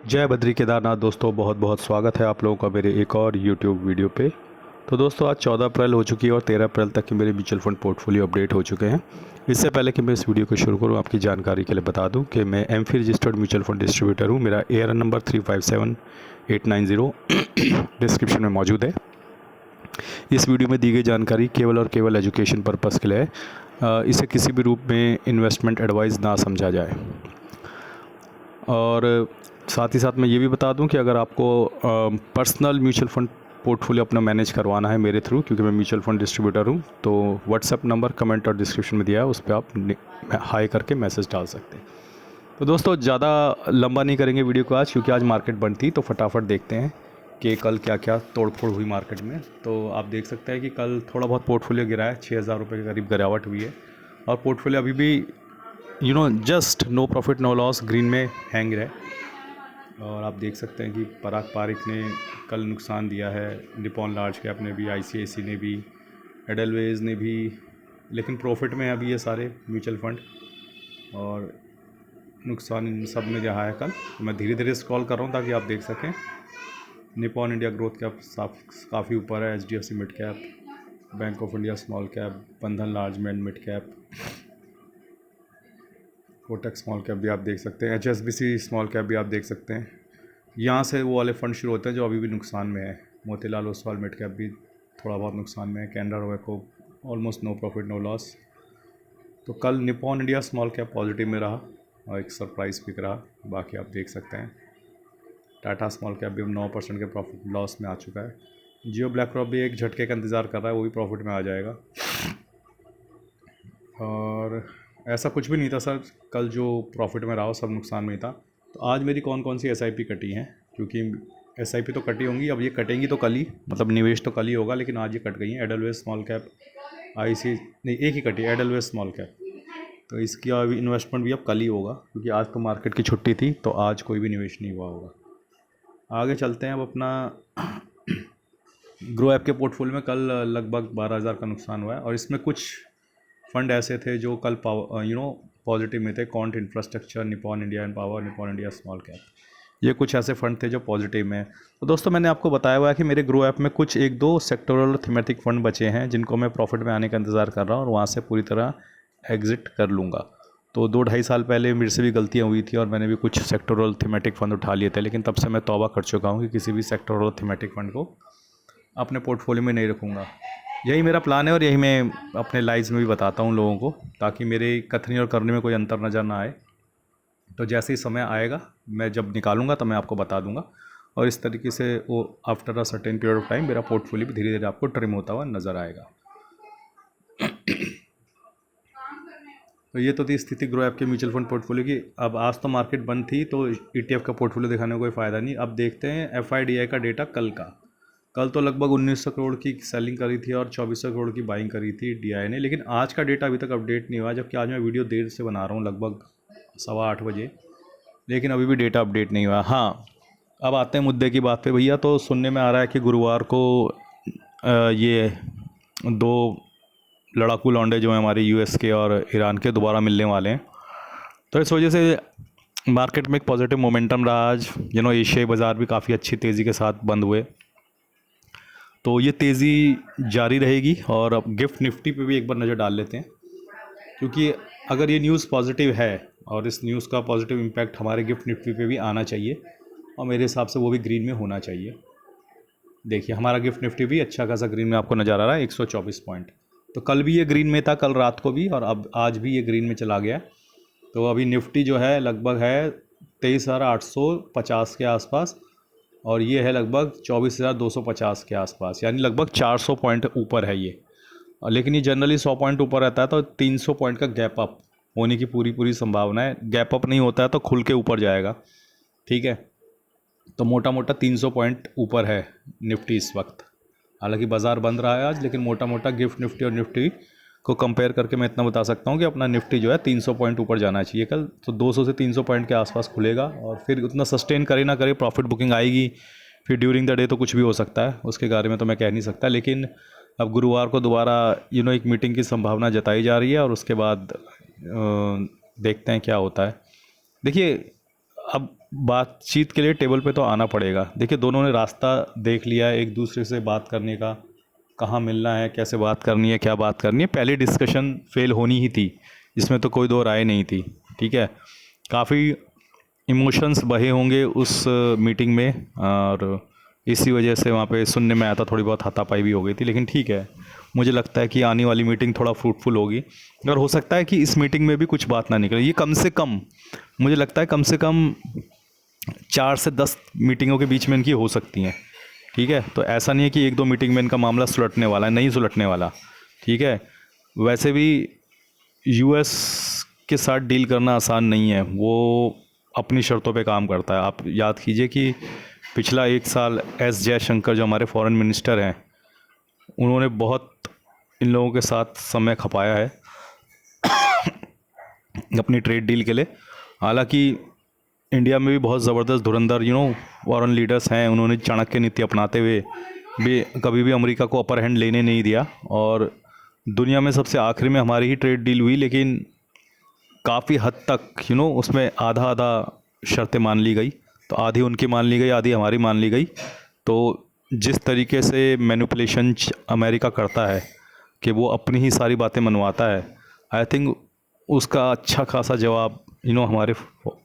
जय बद्री केदारनाथ दोस्तों, बहुत बहुत स्वागत है आप लोगों का मेरे एक और यूट्यूब वीडियो पे। तो दोस्तों आज 14 अप्रैल हो चुकी है और 13 अप्रैल तक के मेरे म्यूचुअल फंड पोर्टफोलियो अपडेट हो चुके हैं। इससे पहले कि मैं इस वीडियो को शुरू करूं, आपकी जानकारी के लिए बता दूं कि मैं AMFI registered mutual fund distributor हूं। मेरा ARN नंबर 357890 डिस्क्रिप्शन में मौजूद है। इस वीडियो में दी गई जानकारी केवल और केवल एजुकेशन पर्पज़ के लिए है। इसे किसी भी रूप में इन्वेस्टमेंट एडवाइस ना समझा जाए। और साथ ही साथ मैं ये भी बता दूं कि अगर आपको पर्सनल म्यूचुअल फंड पोर्टफोलियो अपना मैनेज करवाना है मेरे थ्रू, क्योंकि मैं म्यूचुअल फंड डिस्ट्रीब्यूटर हूं, तो व्हाट्सएप नंबर कमेंट और डिस्क्रिप्शन में दिया है, उस पर आप हाई करके मैसेज डाल सकते हैं। तो दोस्तों ज़्यादा लंबा नहीं करेंगे वीडियो को आज, क्योंकि आज मार्केट बंद थी। तो फटाफट देखते हैं कि कल क्या क्या तोड़फोड़ हुई मार्केट में। तो आप देख सकते हैं कि कल थोड़ा बहुत पोर्टफोलियो गिरा है, 6,000 रुपये के करीब गिरावट हुई है। और पोर्टफोलियो अभी भी just no profit no loss green में हैंग रहे। और आप देख सकते हैं कि पराग पारिक ने कल नुकसान दिया है, निपॉन लार्ज कैप ने भी, ICICI ने भी, एडलवेज ने भी, लेकिन प्रॉफिट में अभी ये सारे म्यूचुअल फंड। और नुकसान इन सब में रहा है कल। तो मैं धीरे धीरे स्क्रॉल कर रहा हूँ ताकि आप देख सकें। निपॉन इंडिया ग्रोथ कैप काफ़ी ऊपर है, HDFC mid cap, bank of India small cap, Bandhan large mid cap, Kotak small cap भी आप देख सकते हैं, HSBC स्मॉल कैप भी आप देख सकते हैं। यहाँ से वो वाले फंड शुरू होते हैं जो अभी भी नुकसान में है। मोतीलाल ओसवाल मिड कैप भी थोड़ा बहुत नुकसान में है। Canara Robeco almost no profit no loss. तो कल Nippon India small cap positive में रहा और एक सरप्राइज पिक रहा, बाकी आप देख सकते हैं। टाटा स्मॉल कैप भी 9% के प्रॉफिट लॉस में आ चुका है। जियो ब्लैक रॉक भी एक झटके का इंतज़ार कर रहा है, वो भी प्रॉफिट में आ जाएगा। और ऐसा कुछ भी नहीं था सर, कल जो प्रॉफिट में रहा हो सब नुकसान में ही था। तो आज मेरी कौन कौन सी SIP कटी हैं, क्योंकि SIP तो कटी होंगी, अब ये कटेंगी तो कल ही, मतलब निवेश तो कल ही होगा, लेकिन आज ये कट गई हैं। एडलवेज स्मॉल कैप IC नहीं, एक ही कटी है, एडलवेज स्मॉल कैप। तो इसकी अभी इन्वेस्टमेंट भी अब कल ही होगा, क्योंकि आज तो मार्केट की छुट्टी थी, तो आज कोई भी निवेश नहीं हुआ होगा। आगे चलते हैं। अब अपना ग्रो ऐप के पोर्टफोलियो में कल लगभग 12,000 का नुकसान हुआ है। और इसमें कुछ फंड ऐसे थे जो कल पॉजिटिव में थे। Can't infrastructure, Nippon India and power, Nippon India small cap, ये कुछ ऐसे फंड थे जो पॉजिटिव में। तो दोस्तों मैंने आपको बताया हुआ है कि मेरे ग्रो ऐप में कुछ एक दो सेक्टोरल थीमेटिक फंड बचे हैं, जिनको मैं प्रॉफिट में आने का इंतज़ार कर रहा हूँ और वहाँ से पूरी तरह एग्जिट कर लूँगा। तो 2-2.5 साल पहले मेरे से भी गलतियाँ हुई थी और मैंने भी कुछ सेक्टोरल थीमेटिक फंड उठा लिए थे, लेकिन तब से मैं तौबा कर चुका हूँ कि किसी भी सेक्टोरल थीमेटिक फंड को अपने पोर्टफोलियो में नहीं रखूँगा। यही मेरा प्लान है और यही मैं अपने लाइव्स में भी बताता हूँ लोगों को, ताकि मेरे कथनी और करने में कोई अंतर नज़र ना आए। तो जैसे ही समय आएगा, मैं जब निकालूंगा तो मैं आपको बता दूंगा। और इस तरीके से वो after a certain period of time मेरा पोर्टफोलियो भी धीरे धीरे आपको ट्रिम होता हुआ नज़र आएगा। तो ये तो थी स्थिति ग्रो ऐप के म्यूचुअल फंड पोर्टफोलियो की। अब आज तो मार्केट बंद थी, तो ETF का पोर्टफोलियो दिखाने का कोई फ़ायदा नहीं। अब देखते हैं FIDI का डेटा कल का। कल तो लगभग 1900 करोड़ की सेलिंग करी थी और 2400 करोड़ की बाइंग करी थी DI ने, लेकिन आज का डेटा अभी तक अपडेट नहीं हुआ, जबकि आज मैं वीडियो देर से बना रहा हूँ, लगभग 8:15 बजे, लेकिन अभी भी डेटा अपडेट नहीं हुआ। हाँ, अब आते हैं मुद्दे की बात पे भैया। तो सुनने में आ रहा है कि गुरुवार को ये दो लड़ाकू लौंडे जो हैं हमारे US के और ईरान के, दोबारा मिलने वाले हैं। तो इस वजह से मार्केट में एक पॉजिटिव मोमेंटम रहा आज। एशियाई बाज़ार भी काफ़ी अच्छी तेज़ी के साथ बंद हुए, तो ये तेज़ी जारी रहेगी। और अब गिफ्ट निफ्टी पे भी एक बार नज़र डाल लेते हैं, क्योंकि अगर ये न्यूज़ पॉजिटिव है और इस न्यूज़ का पॉजिटिव इम्पैक्ट हमारे गिफ्ट निफ्टी पे भी आना चाहिए, और मेरे हिसाब से वो भी ग्रीन में होना चाहिए। देखिए हमारा गिफ्ट निफ्टी भी अच्छा खासा ग्रीन में आपको नज़र आ रहा है, 124 पॉइंट। तो कल भी ये ग्रीन में था, कल रात को भी, और अब आज भी ये ग्रीन में चला गया। तो अभी निफ्टी जो है लगभग है 23,850 के आसपास, और ये है लगभग 24,250 के आसपास, यानी लगभग 400 पॉइंट ऊपर है ये। लेकिन ये जनरली 100 पॉइंट ऊपर रहता है, तो 300 पॉइंट का गैप अप होने की पूरी पूरी संभावना है। गैप अप नहीं होता है तो खुल के ऊपर जाएगा, ठीक है। तो मोटा मोटा 300 पॉइंट ऊपर है निफ्टी इस वक्त। हालांकि बाज़ार बंद रहा है आज, लेकिन मोटा मोटा गिफ्ट निफ्टी और निफ्टी को कंपेयर करके मैं इतना बता सकता हूँ कि अपना निफ्टी जो है 300 पॉइंट ऊपर जाना चाहिए कल। तो 200 से 300 पॉइंट के आसपास खुलेगा, और फिर उतना सस्टेन करे ना करे, प्रॉफिट बुकिंग आएगी। फिर ड्यूरिंग द डे तो कुछ भी हो सकता है, उसके बारे में तो मैं कह नहीं सकता। लेकिन अब गुरुवार को दोबारा एक मीटिंग की संभावना जताई जा रही है, और उसके बाद देखते हैं क्या होता है। देखिए अब बातचीत के लिए टेबल पे तो आना पड़ेगा। देखिए दोनों ने रास्ता देख लिया है एक दूसरे से बात करने का, कहाँ मिलना है, कैसे बात करनी है, क्या बात करनी है। पहली डिस्कशन फेल होनी ही थी, इसमें तो कोई दो राय नहीं थी। ठीक है, काफ़ी इमोशंस बहे होंगे उस मीटिंग में, और इसी वजह से वहाँ पे सुनने में आया था थोड़ी बहुत हाथापाई भी हो गई थी। लेकिन ठीक है, मुझे लगता है कि आने वाली मीटिंग थोड़ा फ्रूटफुल होगी, और हो सकता है कि इस मीटिंग में भी कुछ बात ना निकले। ये कम से कम मुझे लगता है कम से कम 4 से 10 मीटिंगों के बीच में इनकी हो सकती हैं। ठीक है, तो ऐसा नहीं है कि 1-2 मीटिंग में इनका मामला सुलटने वाला है, नहीं सुलटने वाला। ठीक है, वैसे भी यूएस के साथ डील करना आसान नहीं है, वो अपनी शर्तों पे काम करता है। आप याद कीजिए कि पिछला 1 साल एस जयशंकर जो हमारे फॉरेन मिनिस्टर हैं, उन्होंने बहुत इन लोगों के साथ समय खपाया है अपनी ट्रेड डील के लिए। हालांकि इंडिया में भी बहुत ज़बरदस्त धुरंधर फॉरेन लीडर्स हैं, उन्होंने चाणक्य नीति अपनाते हुए भी कभी भी अमेरिका को अपर हैंड लेने नहीं दिया, और दुनिया में सबसे आखिरी में हमारी ही ट्रेड डील हुई, लेकिन काफ़ी हद तक उसमें आधा आधा शर्तें मान ली गई। तो आधी उनकी मान ली गई, आधी हमारी मान ली गई। तो जिस तरीके से मैनिपुलेशन अमेरिका करता है कि वो अपनी ही सारी बातें मनवाता है, आई थिंक उसका अच्छा खासा जवाब हमारे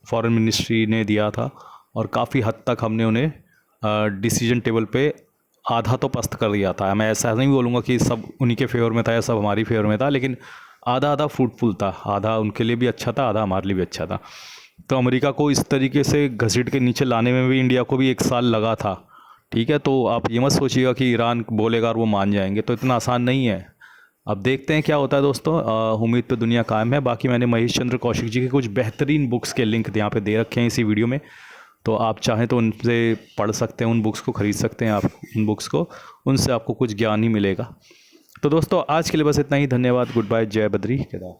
फॉरेन मिनिस्ट्री ने दिया था, और काफ़ी हद तक हमने उन्हें डिसीजन टेबल पे आधा तो पस्त कर दिया था। मैं ऐसा नहीं बोलूँगा कि सब उन्हीं के फेवर में था या सब हमारी फेवर में था, लेकिन आधा आधा फ्रूटफुल था। आधा उनके लिए भी अच्छा था, आधा हमारे लिए भी अच्छा था। तो अमेरिका को इस तरीके से घसीट के नीचे लाने में भी इंडिया को भी 1 साल लगा था। ठीक है, तो आप ये मत सोचिएगा कि ईरान बोलेगा और वो मान जाएंगे, तो इतना आसान नहीं है। अब देखते हैं क्या होता है दोस्तों। उम्मीद पे दुनिया कायम है। बाकी मैंने महेश चंद्र कौशिक जी के कुछ बेहतरीन बुक्स के लिंक यहाँ पे दे रखे हैं इसी वीडियो में, तो आप चाहें तो उनसे पढ़ सकते हैं, उन बुक्स को ख़रीद सकते हैं आप उन बुक्स को, उनसे आपको कुछ ज्ञान ही मिलेगा। तो दोस्तों आज के लिए बस इतना ही। धन्यवाद, गुड बाय, जय बद्री केदार।